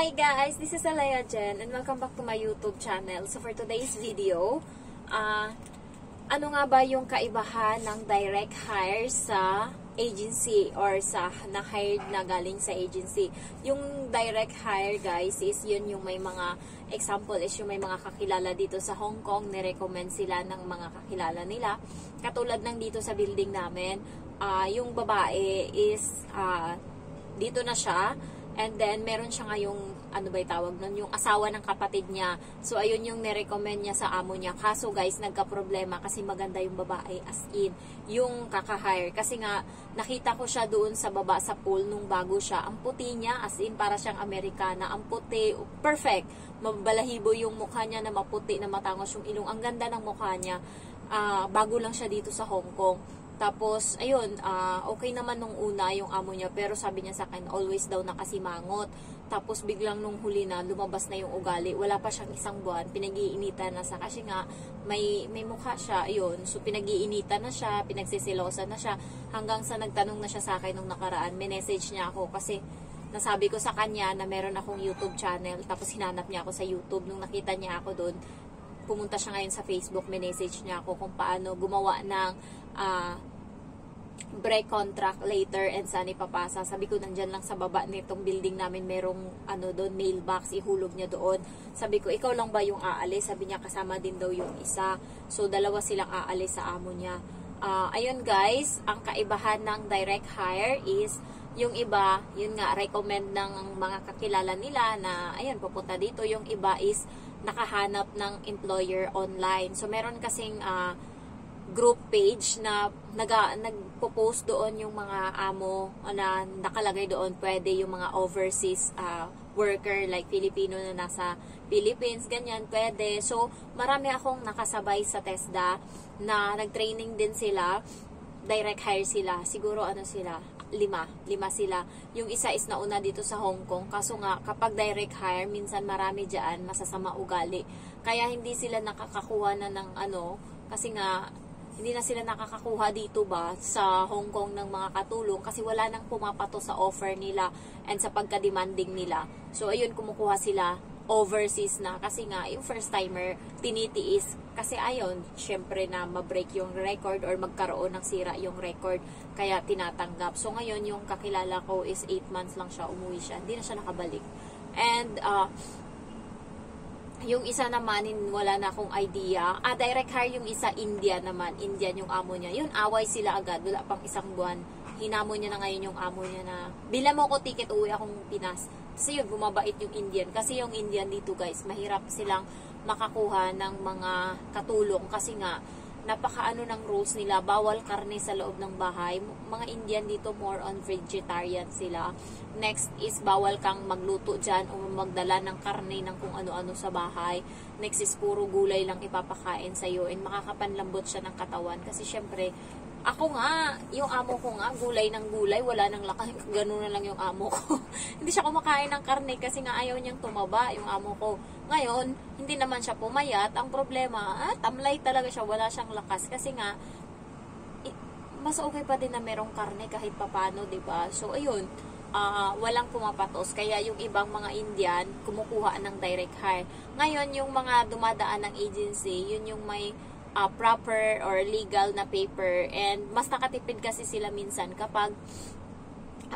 Hi guys, this is Alaya Jen and welcome back to my YouTube channel. So for today's video, ano nga ba yung kaibahan ng direct hire sa agency or sa na-hired na galing sa agency? Yung direct hire guys is yun yung may mga example is yung may mga kakilala dito sa Hong Kong, nirecommend sila ng mga kakilala nila. Katulad ng dito sa building namin, yung babae is dito na siya. And then, meron siya ngayong, ano ba yung tawag nun? Yung asawa ng kapatid niya. So, ayun yung nirecommend niya sa amo niya. Kaso guys, nagka-problema kasi maganda yung babae as in. Yung kaka-hire. Kasi nga, nakita ko siya doon sa baba sa pool nung bago siya. Ang puti niya, as in, para siyang Amerikana. Ang puti, perfect. Mabalahibo yung mukha niya na maputi, na matangos yung ilong. Ang ganda ng mukha niya. Bago lang siya dito sa Hong Kong. Tapos, ayun, okay naman nung una yung amo niya, pero sabi niya sa akin, always daw nakasimangot. Tapos, biglang nung huli na, lumabas na yung ugali. Wala pa siyang isang buwan, pinag-iinitan na sa, kasi nga, may mukha siya, ayun. So, pinag-iinitan na siya, pinagsisilosan na siya, hanggang sa nagtanong na siya sa akin nung nakaraan, minessage niya ako, kasi nasabi ko sa kanya na meron akong YouTube channel, tapos hinanap niya ako sa YouTube, nung nakita niya ako doon, pumunta siya ngayon sa Facebook, minessage niya ako kung paano gumawa ng break contract later and saan ipapasa. Sabi ko, nandyan lang sa baba nitong building namin, merong ano doon, mailbox, ihulog niya doon. Sabi ko, ikaw lang ba yung aalis? Sabi niya, kasama din daw yung isa. So, dalawa silang aalis sa amo niya. Ayun guys, ang kaibahan ng direct hire is, yung iba, yun nga, recommend ng mga kakilala nila na, ayun, pupunta dito. Yung iba is, nakahanap ng employer online. So, meron kasing group page na nagpo-post doon yung mga amo na nakalagay doon, pwede yung mga overseas worker like Filipino na nasa Philippines, ganyan, pwede. So, marami akong nakasabay sa TESDA na nag-training din sila, direct hire sila. Siguro ano sila, lima sila. Yung isa is nauna dito sa Hong Kong. Kaso nga, kapag direct hire, minsan marami dyan masasama ugali. Kaya hindi sila nakakakuha na ng ano, kasi nga, hindi na sila nakakakuha dito ba sa Hong Kong ng mga katulong kasi wala nang pumapato sa offer nila and sa pagka-demanding nila. So, ayun, kumukuha sila overseas na kasi nga, yung first timer, tinitiis kasi ayon, syempre na ma-break yung record or magkaroon ng sira yung record, kaya tinatanggap. So, ngayon, yung kakilala ko is 8 months lang siya, umuwi siya, hindi na siya nakabalik. And, yung isa naman, wala na akong idea. Direct hire yung isa, India naman. Indian yung amo niya. Yun, away sila agad. Wala pang isang buwan. Hinamon niya na ngayon yung amo niya na, bila mo ko ticket, uwi akong Pinas. Kasi yun, bumabait yung Indian. Kasi yung Indian dito guys, mahirap silang makakuha ng mga katulong. Kasi nga, napakaano ng rules nila, bawal karne sa loob ng bahay. Mga Indian dito more on vegetarian sila. Next is bawal kang magluto dyan o magdala ng karne ng kung ano-ano sa bahay. Next is puro gulay lang ipapakain sa'yo and makakapanlambot siya ng katawan kasi syempre, ako nga, yung amo ko nga, gulay ng gulay, wala nang lakas, gano'n na lang yung amo ko. Hindi siya kumakain ng karne kasi nga ayaw niyang tumaba yung amo ko. Ngayon, hindi naman siya pumayat. Ang problema, tamlay talaga siya, wala siyang lakas. Kasi nga, mas okay pa din na merong karne kahit papano, diba? So, ayun, walang pumapatos. Kaya yung ibang mga Indian, kumukuha ng direct hire. Ngayon, yung mga dumadaan ng agency, yun yung may proper or legal na paper and mas nakatipid kasi sila minsan kapag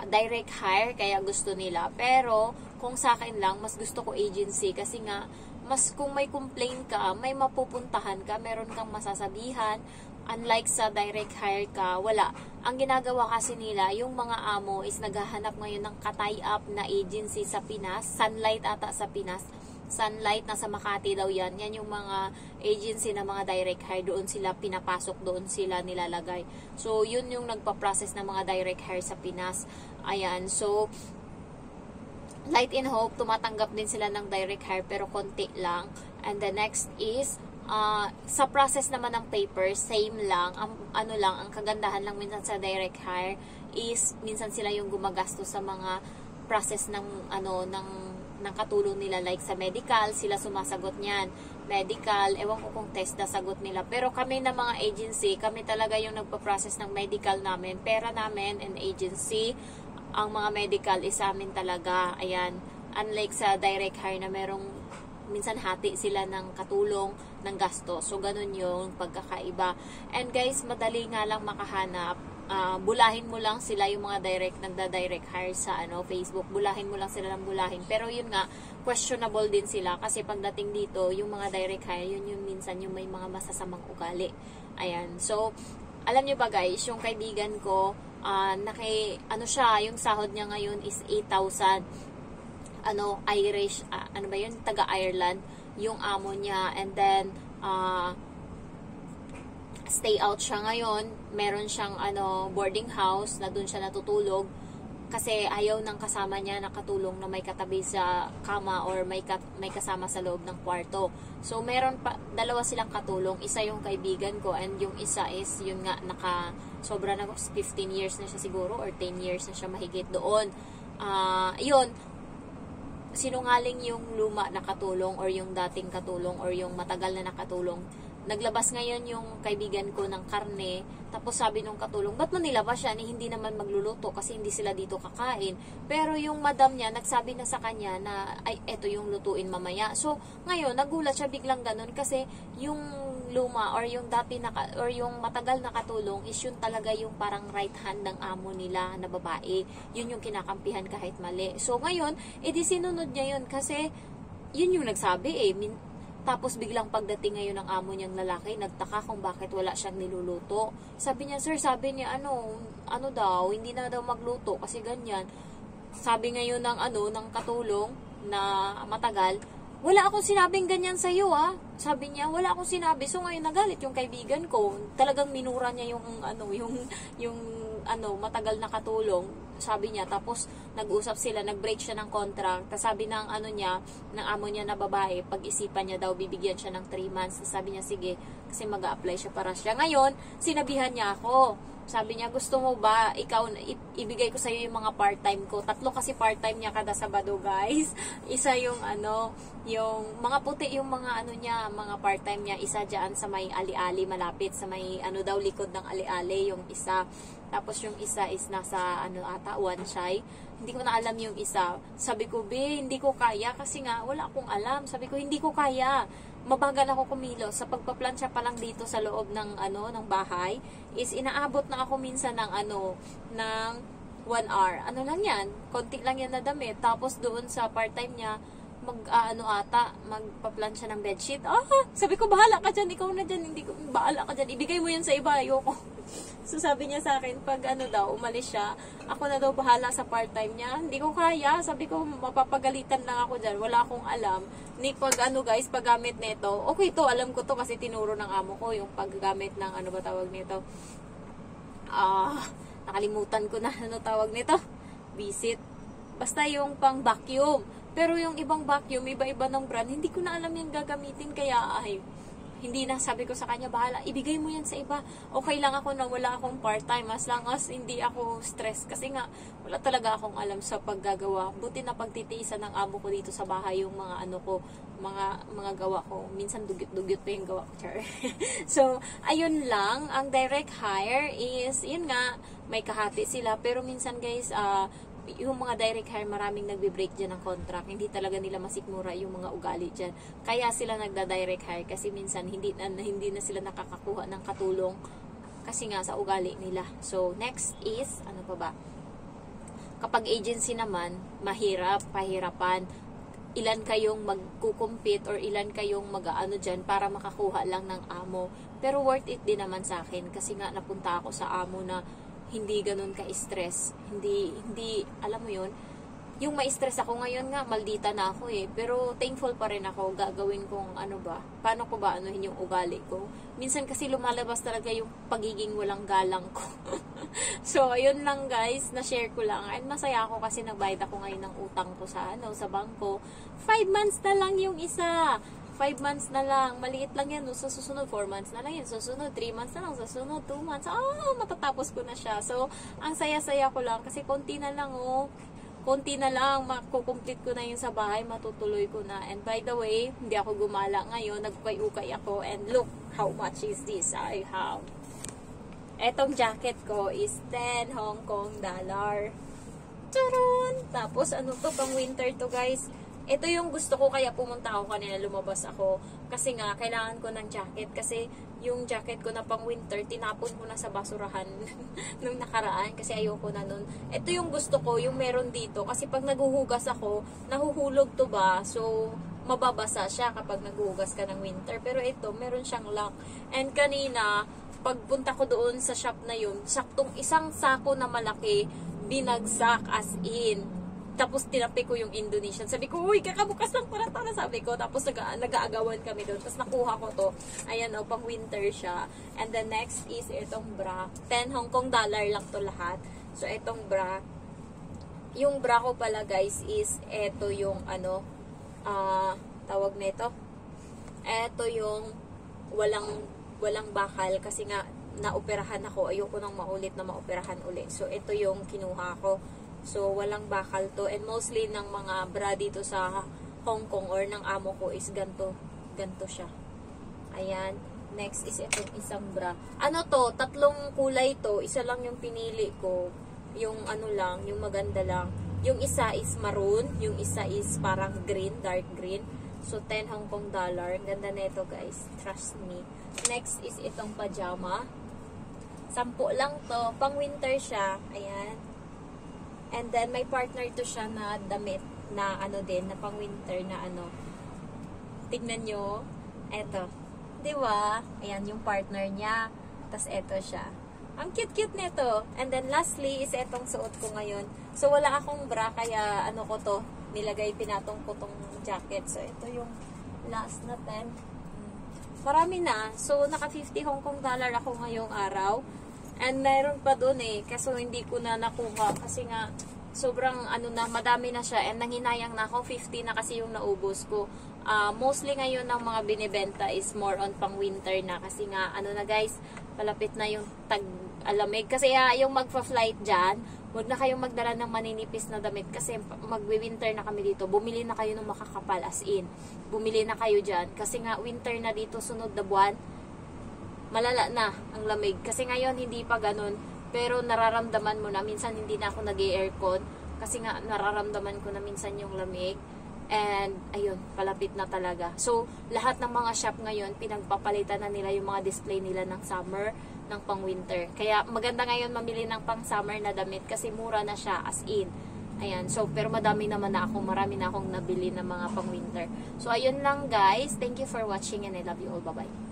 direct hire kaya gusto nila, pero kung sa akin lang mas gusto ko agency kasi nga mas kung may complaint ka, may mapupuntahan ka, meron kang masasabihan. Unlike sa direct hire ka, wala. Ang ginagawa kasi nila, yung mga amo is naghahanap ngayon ng ka-tie up na agency sa Pinas, Sunlight ata sa Pinas. Sunlight, nasa Makati daw yan. Yan yung mga agency na mga direct hire. Doon sila pinapasok, doon sila nilalagay. So, yun yung nagpa-process ng mga direct hire sa Pinas. Ayan. So, Light in Hope, tumatanggap din sila ng direct hire pero konti lang. And the next is, sa process naman ng paper, same lang. Ang kagandahan lang minsan sa direct hire is, minsan sila yung gumagastos sa mga process ng katulong nila, like sa medical, sila sumasagot niyan. Medical, ewan ko kung test na sagot nila. Pero kami na mga agency, kami talaga yung nagpa-process ng medical namin. Pera namin and agency, ang mga medical is amin talaga. Ayan. Unlike sa direct hire na merong minsan hati sila ng katulong ng gasto. So, ganun yung pagkakaiba. And guys, madali nga lang makahanap. Bulahin mo lang sila yung mga nagda-direct hire sa Facebook. Bulahin mo lang sila ng bulahin. Pero yun nga, questionable din sila kasi pagdating dito, yung mga direct hire, yun yung minsan yung may mga masasamang ugali. Ayan. So, alam nyo ba guys, yung kaibigan ko, yung sahod niya ngayon is 8,000. Irish, taga-Ireland, yung amo niya. And then, stay out siya ngayon. Meron siyang boarding house na doon siya natutulog kasi ayaw ng kasama niya na katulong na may katabi sa kama or may kasama sa loob ng kwarto. So meron pa dalawa silang katulong, isa yung kaibigan ko and yung isa is yun nga sobra na 15 years na siya siguro or 10 years na siya mahigit doon. Yun, sinungaling yung luma na katulong or yung dating katulong or yung matagal na nakatulong. Naglabas ngayon yung kaibigan ko ng karne, tapos sabi nung katulong, ba't mo nilabas yan? Hindi naman magluluto kasi hindi sila dito kakain. Pero yung madam niya, nagsabi na sa kanya na, ay, eto yung lutuin mamaya. So, ngayon, nagulat siya biglang ganun kasi yung luma or yung or yung matagal na katulong is yun talaga yung parang right hand ng amo nila na babae. Yun yung kinakampihan kahit mali. So, ngayon, edi sinunod niya yun kasi yun yung nagsabi Tapos biglang pagdating ngayon ng amo niyang lalaki, nagtaka kung bakit wala siyang niluluto. Sabi niya, sir, ano daw, hindi na daw magluto kasi ganyan. Sabi ngayon ng katulong na matagal, wala akong sinabing ganyan sa iyo Sabi niya, wala akong sinabi. So ngayon nagalit yung kaibigan ko. Talagang minura niya yung matagal na katulong. Sabi niya, tapos nag-usap sila, nag-break siya ng contract. Tapos sabi ng ng amo niya na babae, pag-isipan niya daw, bibigyan siya ng 3 months. Tapos sabi niya, sige, kasi mag-a-apply siya para siya. Ngayon, sinabihan niya ako. Sabi niya, gusto mo ba, ibigay ko sa'yo yung mga part-time ko. 3 kasi part-time niya kada Sabado, guys. Isa yung yung mga puti yung mga mga part-time niya. Isa dyan sa may ali-ali, malapit sa may likod ng ali-ali, yung isa. Tapos yung isa is nasa Wanchai. Hindi ko na alam yung isa. Sabi ko, hindi ko kaya kasi nga wala akong alam. Sabi ko, hindi ko kaya. Mabagal ako kumilos. Sa pagpaplansya pa lang dito sa loob ng ng bahay is inaabot na ako minsan ng ng 1 hour. Ano lang yan? Konti lang yan na damit. Tapos doon sa part-time niya magpaplansya ng bedsheet. Sabi ko, bahala ka dyan, ikaw na dyan, hindi ko, bahala ka dyan, ibigay mo yan sa iba, ayoko. So sabi niya sa akin, pag umalis siya, ako na daw bahala sa part-time niya, hindi ko kaya, sabi ko, mapapagalitan lang ako dyan, wala akong alam. Ni pag guys, paggamit nito, okay to, alam ko to kasi tinuro ng amo ko, yung paggamit ng ba tawag nito, nakalimutan ko na, tawag nito, visit, basta yung pang vacuum. Pero yung ibang vacuum, iba-iba ng brand, hindi ko na alam yung gagamitin. Kaya, hindi na, sabi ko sa kanya, bahala, ibigay mo yan sa iba. Okay lang ako na wala akong part-time, as long as hindi ako stress. Kasi nga, wala talaga akong alam sa paggagawa. Buti na pagtitiisan ng amo ko dito sa bahay yung mga mga gawa ko. Minsan dugyot-dugyot pa yung gawa ko. So, ayun lang. Ang direct hire is, yun nga, may kahati sila. Pero minsan guys, yung mga direct hire, maraming nagbe-break dyan ng contract. Hindi talaga nila masikmura yung mga ugali dyan. Kaya sila nagda-direct hire kasi minsan hindi na sila nakakakuha ng katulong kasi nga sa ugali nila. So, next is, ano pa ba? Kapag agency naman, pahirapan. Ilan kayong magkukumpit or ilan kayong mag-aano dyan para makakuha lang ng amo. Pero worth it din naman sa akin kasi nga napunta ako sa amo na hindi ganun ka-stress. Hindi, alam mo yun, yung ma-stress ako ngayon nga, maldita na ako pero thankful pa rin ako, gagawin kong paano ko ba yung ugali ko. Minsan kasi lumalabas talaga yung pagiging walang galang ko. So, ayun lang guys, na-share ko lang. And masaya ako kasi nagbayad ako ngayon ng utang ko sa bangko. 5 months na lang yung isa. 5 months na lang. Maliit lang yan. Sa susunod, 4 months na lang yan. Susunod, 3 months na lang. Susunod, 2 months. Matatapos ko na siya. So, ang saya-saya ko lang. Kasi konti na lang, konti na lang. Makukomplete ko na yung sa bahay. Matutuloy ko na. And by the way, hindi ako gumala ngayon. Nagukay-ukay ako. And look, how much is this I have. Etong jacket ko is 10 Hong Kong dollar. Charon! Tapos, ano to, pang winter to, guys. Ito yung gusto ko, kaya pumunta ako kanina, lumabas ako. Kasi nga, kailangan ko ng jacket. Kasi yung jacket ko na pang winter, tinapon ko na sa basurahan nung nakaraan. Kasi ayoko na nun. Ito yung gusto ko, yung meron dito. Kasi pag naguhugas ako, nahuhulog to ba? So, mababasa siya kapag naguhugas ka ng winter. Pero ito, meron siyang lock. And kanina, pagpunta ko doon sa shop na yun, saktong isang sako na malaki, binagsak as in. Tapos tinapi ko yung Indonesian. Sabi ko, uy, kakabukas lang para na, sabi ko. Tapos nag-aagawan kami doon. Tapos nakuha ko to. Ayan o, pang winter siya. And the next is itong bra. 10 Hong Kong dollar lang to lahat. So, itong bra. Yung bra ko pala, guys, is ito yung ano, tawag nito. Ito yung walang bakal. Kasi nga, naoperahan ako. Ayoko nang maulit na maoperahan ulit. So, ito yung kinuha ko. So, walang bakal to. And mostly ng mga bra dito sa Hong Kong or ng amo ko is ganto. Ganto siya. Ayan. Next is itong isang bra. Ano to? 3 kulay to. Isa lang yung pinili ko. Yung ano lang, yung maganda lang. Yung isa is maroon. Yung isa is parang green, dark green. So, 10 Hong Kong dollar. Ganda nito, guys. Trust me. Next is itong pajama. 10 lang to. Pang winter siya. Ayan. And then, may partner to siya na damit na ano din, na pang winter na ano. Tignan nyo. Eto. Diba? Ayan yung partner niya. Tapos eto siya. Ang cute-cute nito. And then, lastly, is etong suot ko ngayon. So, wala akong bra, kaya ano ko to, nilagay, pinatong ko tong jacket. So, ito yung last na 10. Marami na. So, naka 50 Hong Kong dollar ako ngayong araw. And meron pa doon kaso hindi ko na nakuha kasi nga sobrang ano na, madami na siya and nanghinayang na ako, 50 na kasi yung naubos ko. Mostly ngayon ng mga binibenta is more on pang winter na kasi nga ano na guys, palapit na yung tag-alamig. Kasi yung magfa-flight dyan, huwag na kayong magdala ng maninipis na damit kasi magwi-winter na kami dito. Bumili na kayo ng makakapal as in. Bumili na kayo dyan kasi nga winter na dito, sunod na buwan. Malala na ang lamig. Kasi ngayon, hindi pa ganun. Pero nararamdaman mo na. Minsan, hindi na ako nag-aircon. Kasi nga, nararamdaman ko na minsan yung lamig. And, ayun, palapit na talaga. So, lahat ng mga shop ngayon, pinagpapalitan na nila yung mga display nila ng summer, ng pang-winter. Kaya, maganda ngayon mamili ng pang-summer na damit kasi mura na siya as in. Ayan. So, pero madami naman na ako. Marami na akong nabili ng mga pang-winter. So, ayun lang guys. Thank you for watching and I love you all. Bye-bye.